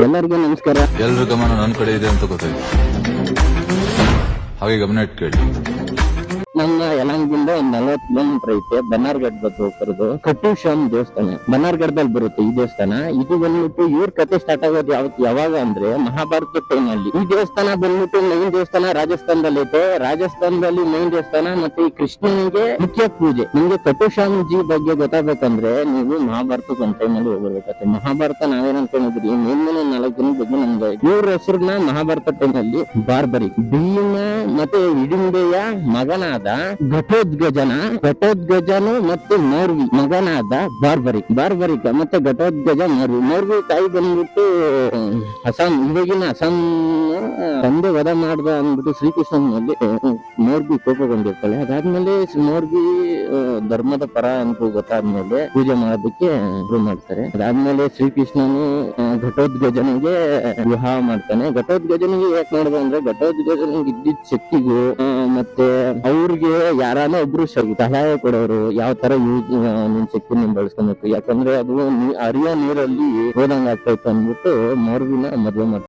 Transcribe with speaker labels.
Speaker 1: ಎಲ್ಲರಿಗೂ ನಮಸ್ಕಾರ.
Speaker 2: ಎಲ್ರ ಗಮನ ನನ್ನ ಕಡೆ ಇದೆ ಅಂತ ಗೊತ್ತಾಯ್ತು, ಹಾಗೆ ಗಮನ ಇಟ್ಕೊಳ್ಳಿ.
Speaker 1: ನಮ್ಮ ಯಲಹಂಕದಿಂದ ಒಂದ್ 40 ಕಿಲೋಮೀಟರ್ ಐತೆ. ಬನ್ನಾರ್ಘಟ್ಟ ಬರೋದು ಕಟ್ಟುಶ್ಯಾಮ್ ದೇವಸ್ಥಾನ ಬನ್ನಾರ್ಘಟ್ಟದಲ್ಲಿ ಬರುತ್ತೆ ಈ ದೇವಸ್ಥಾನ. ಇದು ಬಂದ್ಬಿಟ್ಟು ಇವ್ರ ಕತೆ ಸ್ಟಾರ್ಟ್ ಆಗೋದು ಯಾವಾಗ ಅಂದ್ರೆ ಮಹಾಭಾರತ ಟೈಮ್ ಅಲ್ಲಿ. ಈ ದೇವಸ್ಥಾನ ಬಂದ್ಬಿಟ್ಟು ಮೈನ್ ದೇವಸ್ಥಾನ ರಾಜಸ್ಥಾನದಲ್ಲಿ ಐತೆ. ರಾಜಸ್ಥಾನದಲ್ಲಿ ಮೈನ್ ದೇವಸ್ಥಾನ ಮತ್ತೆ ಈ ಕೃಷ್ಣನಿಗೆ ಮುಖ್ಯ ಪೂಜೆ. ನಿಮ್ಗೆ ಕಟ್ಟುಶ್ಯಾಮ್ ಜಿ ಬಗ್ಗೆ ಗೊತ್ತಾಗಬೇಕಂದ್ರೆ ನೀವು ಮಹಾಭಾರತ ಒಂದ್ ಟೈಮ್ ಅಲ್ಲಿ ಹೋಗ್ಬೇಕಾಗುತ್ತೆ. ಮಹಾಭಾರತ ನಾವೇನ್ ಅನ್ಕೊಂಡಿದ್ರಿ ಮೇಲ್ಮೇಲೆ 4 ಜನ ಬಗ್ಗೆ ನಮ್ಗೆ ಇವ್ರ ಹೆಸರನ್ನ ಮಹಾಭಾರತ ಟೈಮ್ ಅಲ್ಲಿ ಬಾರ್ಬರಿ ಭೀಮ ಮತ್ತೆ ಹಿಡಿಂಬೆಯ ಮಗನಾದ ಘಟೋದ್ಗಜನು ಮತ್ತು ಮೌರ್ವಿ ಮಗನಾದ ಬಾರ್ಬರಿಕ ಮತ್ತೆ ಘಟೋದ್ಗಜ ಮೌರ್ವಿ ತಾಯಿ ಬಂದ್ಬಿಟ್ಟು ಅಸ್ಸಾಂ, ಇವಾಗಿನ ಅಸ್ಸಾಂ ತಂದೆ ವಧ ಮಾಡ್ದ ಅಂದ್ಬಿಟ್ಟು ಶ್ರೀಕೃಷ್ಣನಲ್ಲಿ ಮೌರ್ವಿ ಕೋಪಗೊಂಡಿರ್ತಾಳೆ. ಅದಾದ್ಮೇಲೆ ಮೌರ್ವಿ ಧರ್ಮದ ಪರ ಅಂತ ಗೊತ್ತಾದ್ಮೇಲೆ ಪೂಜೆ ಮಾಡೋದಕ್ಕೆ ಶುರು ಮಾಡ್ತಾರೆ. ಅದಾದ್ಮೇಲೆ ಶ್ರೀಕೃಷ್ಣನು ಘಟೋದ್ಗಜನಿಗೆ ವಿವಾಹ ಮಾಡ್ತಾನೆ. ಘಟೋದ್ಗಜನಿಗೆ ಯಾಕೆ ಮಾಡಿದ ಅಂದ್ರೆ ಘಟೋದ್ಗಜನಿಗೆ ಇದ್ದಿದ್ದ ಶಕ್ತಿಗೂ ಮತ್ತೆ ಅವ್ರಿಗೆ ಯಾರಾನ ಒಬ್ರು ಸಹಾಯ ಕೊಡೋರು, ಯಾವ ತರ ನಿನ್ ಶಕ್ತಿ ನೀನ್ ಬಳಸ್ಕೊಬೇಕು, ಯಾಕಂದ್ರೆ ಅದು ಹರಿಯೋ ನೀರಲ್ಲಿ ಹೋದಂಗ ಆಗ್ತೈತೆ ಅಂದ್ಬಿಟ್ಟು ಮೌರ್ವಿನ ಮದ್ವೆ ಮಾಡ್ತಾರೆ.